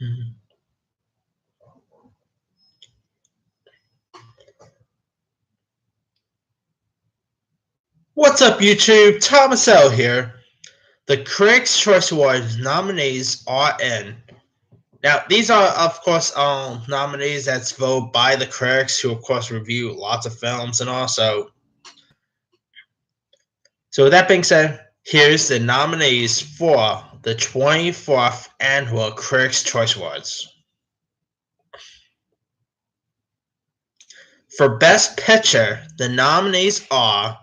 Mhm. What's up, YouTube? Thomas L. here. The Critics' Choice Awards nominees are in. Now, these are, of course, nominees that's voted by the critics, who, of course, review lots of films and also. So, with that being said, here's the nominees for the 24th Annual Critics' Choice Awards. For Best Picture, the nominees are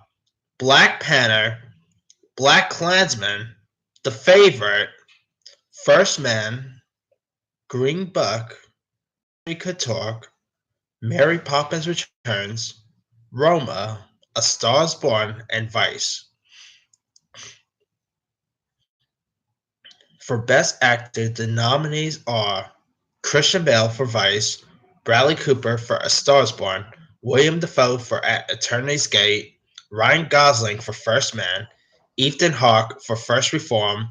Black Panther, Black Klansman, The Favorite, First Man, Green Book, We Could Talk, Mary Poppins Returns, Roma, A Star is Born, and Vice. For Best Actor, the nominees are Christian Bale for Vice, Bradley Cooper for A Star is Born, William Dafoe for At Eternity's Gate, Ryan Gosling for First Man, Ethan Hawke for First Reform,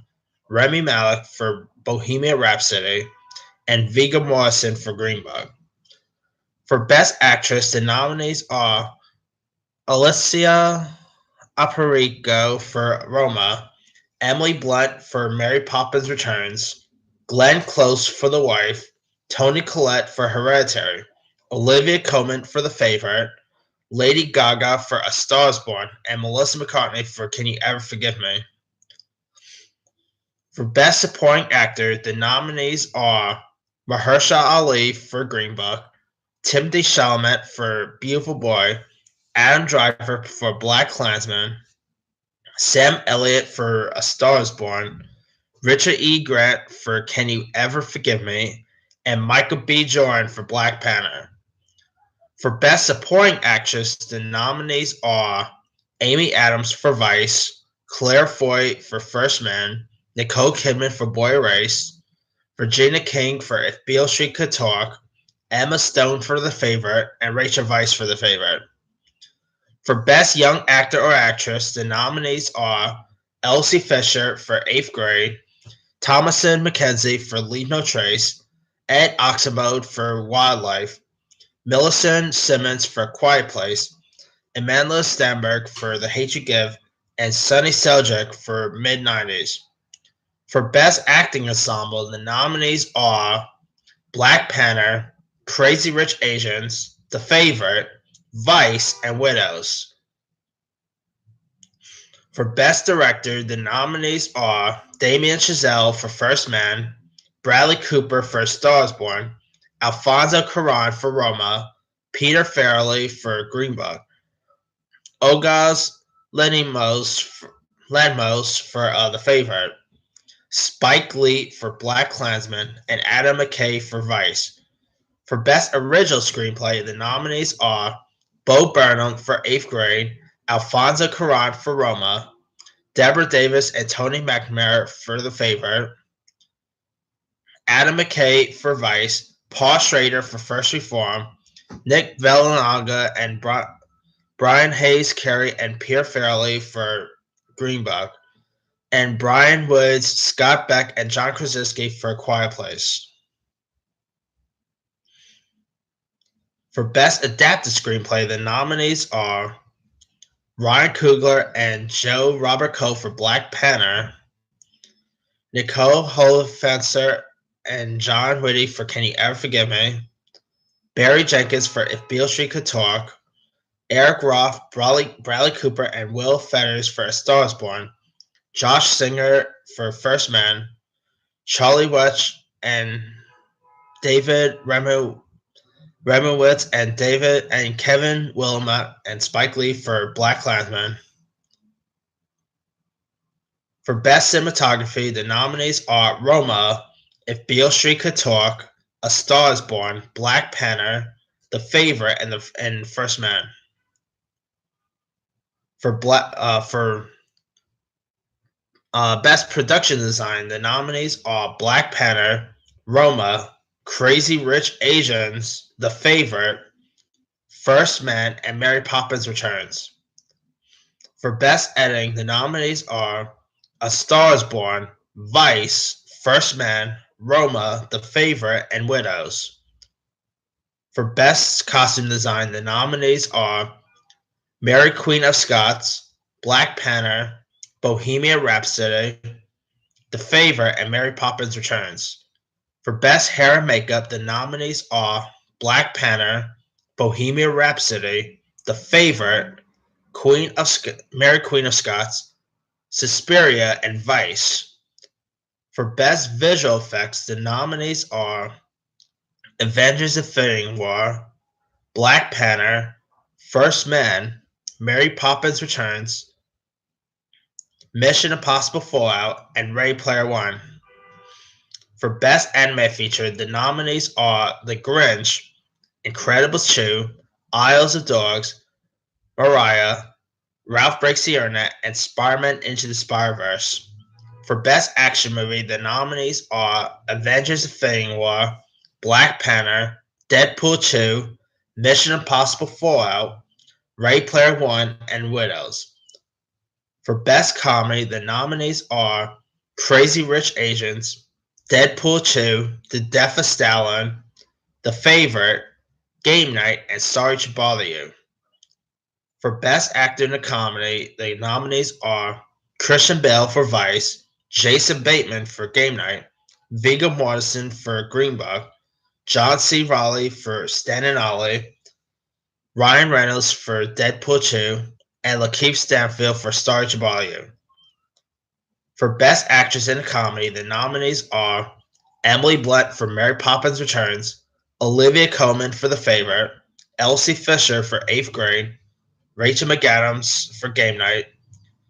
Rami Malek for Bohemian Rhapsody, and Viggo Mortensen for Green Book. For Best Actress, the nominees are Alicia Aparicio for Roma, Emily Blunt for Mary Poppins Returns, Glenn Close for The Wife, Toni Collette for Hereditary, Olivia Colman for The Favorite, Lady Gaga for A Star is Born, and Melissa McCartney for Can You Ever Forgive Me? For Best Supporting Actor, the nominees are Mahershala Ali for Green Book, Timothée Chalamet for Beautiful Boy, Adam Driver for Black Klansman, Sam Elliott for A Star is Born, Richard E. Grant for Can You Ever Forgive Me, and Michael B. Jordan for Black Panther. For Best Supporting Actress, the nominees are Amy Adams for Vice, Claire Foy for First Man, Nicole Kidman for Boy Erased, Regina King for If Beale Street Could Talk, Emma Stone for The Favorite, and Rachel Weisz for The Favorite. For Best Young Actor or Actress, the nominees are Elsie Fisher for Eighth Grade, Thomasin McKenzie for Leave No Trace, Ed Oxenbould for Wildlife, Millicent Simmons for Quiet Place, Amanda Stenberg for The Hate You Give, and Sunny Seljuk for Mid-90s. For Best Acting Ensemble, the nominees are Black Panther, Crazy Rich Asians, The Favorite, Vice, and Widows. For Best Director, the nominees are Damien Chazelle for First Man, Bradley Cooper for A Star is Born, Alfonso Cuarón for Roma, Peter Farrelly for Green Book, Ogaz Lanthimos for The Favorite, Spike Lee for Black Klansman, and Adam McKay for Vice. For Best Original Screenplay, the nominees are Bo Burnham for Eighth Grade, Alfonso Cuarón for Roma, Deborah Davis and Tony McNamara for The Favorite, Adam McKay for Vice, Paul Schrader for First Reform, Nick Vallelonga and Brian Hayes Carey and Pierre Farrelly for Green Book, and Brian Woods, Scott Beck, and John Krasinski for A Quiet Place. For Best Adapted Screenplay, the nominees are Ryan Coogler and Joe Robert Coe for Black Panther, Nicole Holofernes and John Whitty for Can You Ever Forgive Me, Barry Jenkins for If Beale Street Could Talk, Eric Roth, Bradley Cooper, and Will Fetters for A Star is Born, Josh Singer for First Man, Charlie Wetch and David Remowitz and Kevin Wilmot and Spike Lee for Black Klansman. For Best Cinematography, the nominees are Roma, If Beale Street Could Talk, A Star is Born, Black Panther, The Favorite, and First Man. For Best Production Design, the nominees are Black Panther, Roma, Crazy Rich Asians, The Favorite, First Man, and Mary Poppins Returns. For Best Editing, the nominees are A Star is Born, Vice, First Man, Roma, The Favorite, and Widows. For Best Costume Design, the nominees are Mary Queen of Scots, Black Panther, Bohemian Rhapsody, The Favorite, and Mary Poppins Returns. For Best Hair and Makeup, the nominees are Black Panther, Bohemian Rhapsody, The Favorite, Mary Queen of Scots, Suspiria, and Vice. For Best Visual Effects, the nominees are Avengers: Infinity War, Black Panther, First Man, Mary Poppins Returns, Mission Impossible Fallout, and Ready Player One. For Best Anime Feature, the nominees are The Grinch, Incredibles 2, Isles of Dogs, Mariah, Ralph Breaks the Internet, and Spider-Man Into the Spider-Verse. For Best Action Movie, the nominees are Avengers: Infinity War, Black Panther, Deadpool 2, Mission Impossible Fallout, Ready Player One, and Widows. For Best Comedy, the nominees are Crazy Rich Asians, Deadpool 2, The Death of Stalin, The Favorite, Game Night, and Sorry to Bother You. For Best Actor in a Comedy, the nominees are Christian Bale for Vice, Jason Bateman for Game Night, Viggo Mortensen for Green Book, John C. Reilly for Stan and Ollie, Ryan Reynolds for Deadpool 2, and Lakeith Stanfield for Sorry to Bother You. For Best Actress in a Comedy, the nominees are Emily Blunt for Mary Poppins Returns, Olivia Colman for The Favorite, Elsie Fisher for 8th Grade, Rachel McAdams for Game Night,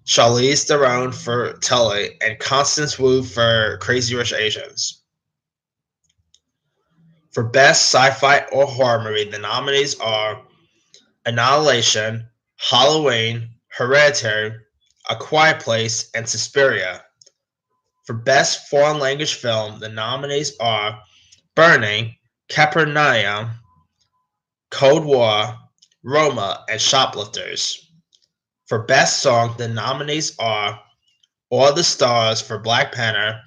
Charlize Theron for Tully, and Constance Wu for Crazy Rich Asians. For Best Sci-Fi or Horror Movie, the nominees are Annihilation, Halloween, Hereditary, A Quiet Place, and Suspiria. For Best Foreign Language Film, the nominees are Burning, Capernaum, Cold War, Roma, and Shoplifters. For Best Song, the nominees are All the Stars for Black Panther,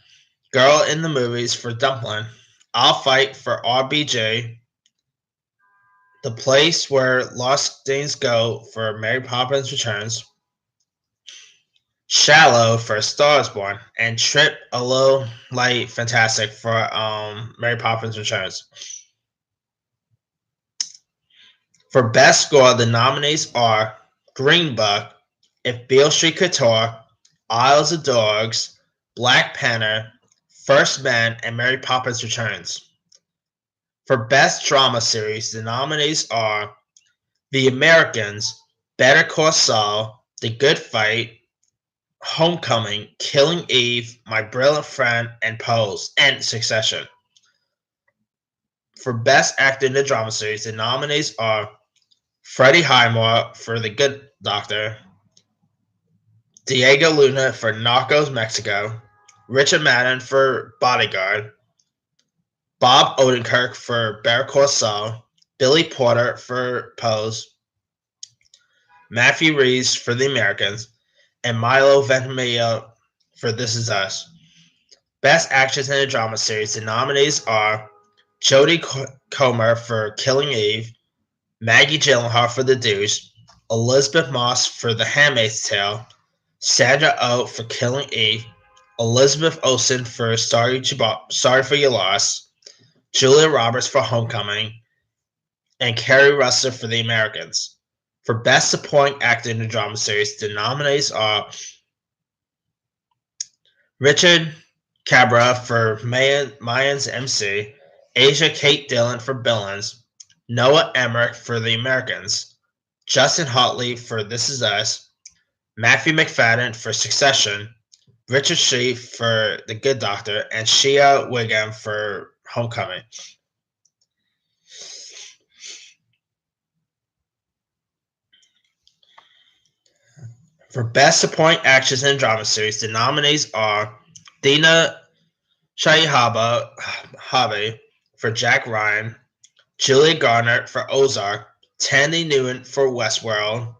Girl in the Movies for Dumpling, I'll Fight for RBJ, The Place Where Lost Things Go for Mary Poppins Returns, Shallow for A Star Is Born, and Trip a Little Light Fantastic for Mary Poppins Returns. For Best Score, the nominees are Green Book, If Beale Street Could Talk, Isles of Dogs, Black Panther, First Man, and Mary Poppins Returns. For Best Drama Series, the nominees are The Americans, Better Call Saul, The Good Fight, Homecoming, Killing Eve, My Brilliant Friend, and Pose, and Succession. For Best Actor in the Drama Series, the nominees are Freddie Highmore for The Good Doctor, Diego Luna for Narcos Mexico, Richard Madden for Bodyguard, Bob Odenkirk for Better Call Saul, Billy Porter for Pose, Matthew Reeves for The Americans, and Milo Ventimiglia for This Is Us. Best Actress in a Drama Series, the nominees are Jodie Comer for Killing Eve, Maggie Gyllenhaal for The Deuce, Elizabeth Moss for The Handmaid's Tale, Sandra Oh for Killing Eve, Elizabeth Olsen for Sorry for Your Loss, Julia Roberts for Homecoming, and Kerry Russell for The Americans. For Best Supporting Actor in a Drama Series, the nominees are Richard Cabra for Mayans MC, Asia Kate Dillon for Billings, Noah Emmerich for The Americans, Justin Hartley for This Is Us, Matthew McFadden for Succession, Richard Shea for The Good Doctor, and Shea Wiggum for Homecoming. For Best Supporting Actress in a Drama Series, the nominees are Dina Shahihabi for Jack Ryan, Julia Garner for Ozark, Tandy Newton for Westworld,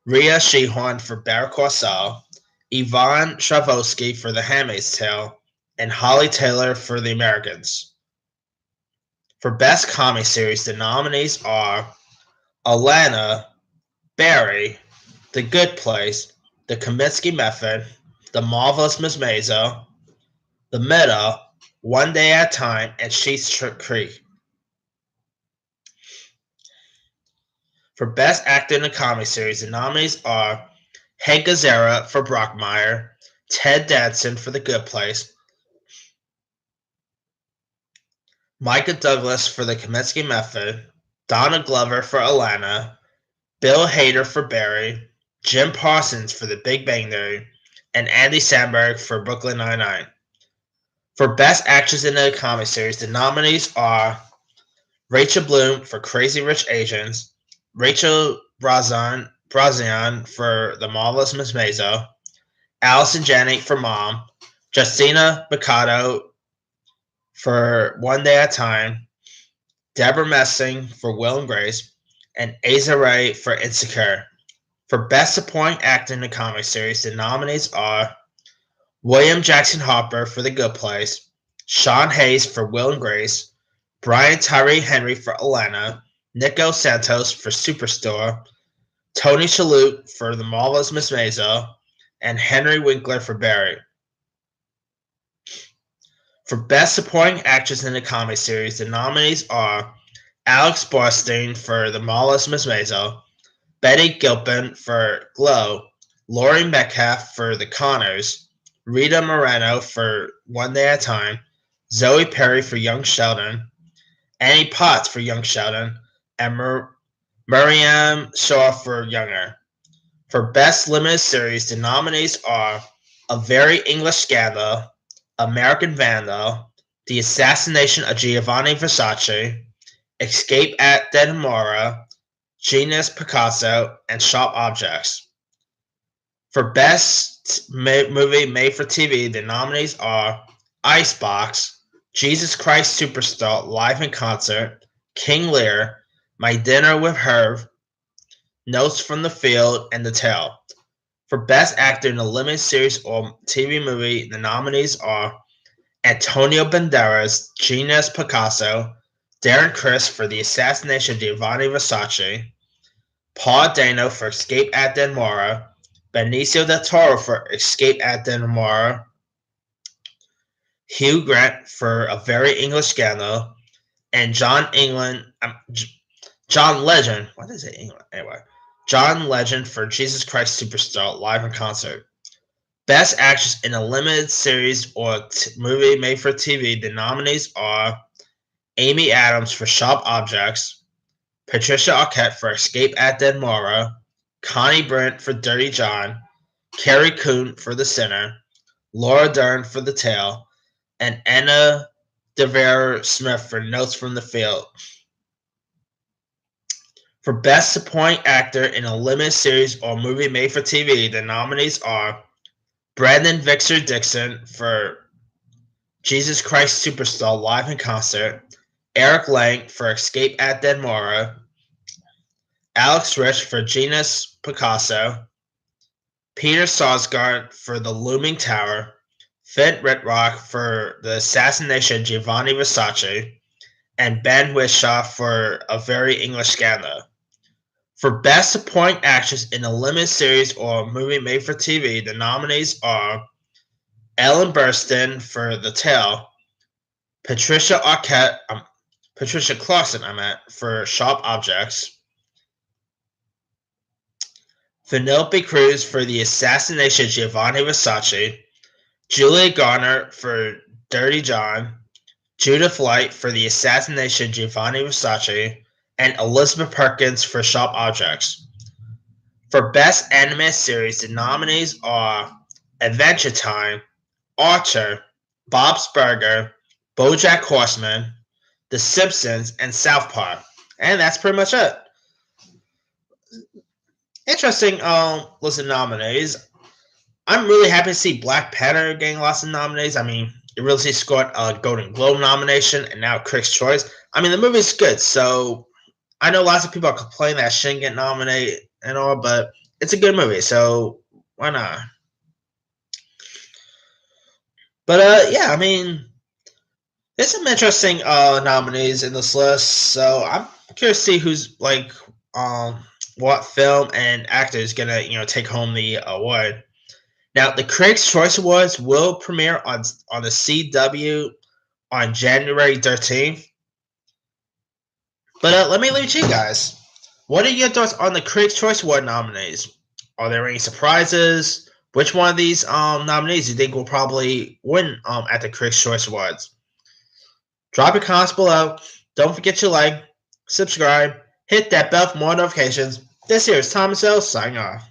Rhea Seehorn for Better Call Saul, Yvonne Strahovski for The Handmaid's Tale, and Holly Taylor for The Americans. For Best Comedy Series, the nominees are Atlanta, Barry, The Good Place, The Kominsky Method, The Marvelous Miss Maisel, The Middle, One Day at a Time, and Schitt's Creek. For Best Actor in a Comedy Series, the nominees are Hank Azaria for Brockmire, Ted Danson for The Good Place, Micah Douglas for The Kominsky Method, Donna Glover for Atlanta, Bill Hader for Barry, Jim Parsons for The Big Bang Theory, and Andy Samberg for Brooklyn Nine-Nine. For Best Actress in a Comedy Series, the nominees are Rachel Bloom for Crazy Rich Asians, Rachel Brosnahan for The Marvelous Miss Maisel, Allison Janney for Mom, Justina Mikado for One Day at a Time, Deborah Messing for Will and Grace, and Aza Ray for Insecure. For Best Supporting Actor in a Comedy Series, the nominees are William Jackson Harper for The Good Place, Sean Hayes for Will and Grace, Brian Tyree Henry for Atlanta, Nico Santos for Superstore, Tony Shalhoub for The Marvelous Miss Maisel, and Henry Winkler for Barry. For Best Supporting Actress in a Comedy Series, the nominees are Alex Borstein for The Marvelous Miss Maisel, Betty Gilpin for Glow, Laurie Metcalf for The Conners, Rita Moreno for One Day at a Time, Zoe Perry for Young Sheldon, Annie Potts for Young Sheldon, and Miriam Shaw for Younger. For Best Limited Series, the nominees are A Very English Scandal, American Vandal, The Assassination of Giovanni Versace, Escape at Dannemora, Genius Picasso, and Sharp Objects. For Best Movie Made for TV, the nominees are Icebox, Jesus Christ Superstar Live in Concert, King Lear, My Dinner with Herb, Notes from the Field, and The Tale. For Best Actor in a Limited Series or TV Movie, the nominees are Antonio Banderas, Genius Picasso, Darren Criss for The Assassination of Giovanni Versace, Paul Dano for Escape at Dannemora, Benicio del Toro for Escape at Dannemora, Hugh Grant for A Very English Scandal, and John Legend. Why did I say England? Anyway, John Legend for Jesus Christ Superstar Live in Concert. Best Actress in a Limited Series or Movie Made for TV, the nominees are Amy Adams for Sharp Objects, Patricia Arquette for Escape at Dannemora, Connie Bryant for Dirty John, Carrie Coon for The Sinner, Laura Dern for The Tale, and Anna Deavere Smith for Notes from the Field. For Best Supporting Actor in a Limited Series or Movie Made for TV, the nominees are Brandon Victor Dixon for Jesus Christ Superstar Live in Concert, Eric Lang for Escape at Dannemora, Alex Rich for Genius Picasso, Peter Sarsgaard for The Looming Tower, Finn Wittrock for The Assassination of Giovanni Versace, and Ben Whishaw for A Very English Scandal. For Best Supporting Actress in a Limited Series or Movie Made for TV, the nominees are Ellen Burstyn for The Tale, Patricia Clarkson for Sharp Objects, Penelope Cruz for The Assassination of Giovanni Versace, Julia Garner for Dirty John, Judith Light for The Assassination of Giovanni Versace, and Elizabeth Perkins for Sharp Objects. For Best Animated Series, the nominees are Adventure Time, Archer, Bob's Burger, BoJack Horseman, The Simpsons, and South Park. And that's pretty much it. Interesting list of nominees. I'm really happy to see Black Panther getting lots of nominees. I mean, it really scored a Golden Globe nomination and now Critics' Choice. I mean, the movie's good, so I know lots of people are complaining that it shouldn't get nominated and all, but it's a good movie, so why not? But yeah, I mean, there's some interesting nominees in this list, so I'm curious to see who's like um what film and actor is gonna take home the award. Now, the Critics' Choice Awards will premiere on the CW on January 13th. But let me leave it to you guys. What are your thoughts on the Critics' Choice Award nominees? Are there any surprises? Which one of these nominees do you think will probably win at the Critics' Choice Awards? Drop your comments below. Don't forget to like, subscribe, hit that bell for more notifications. This here is Thomas L. signing off.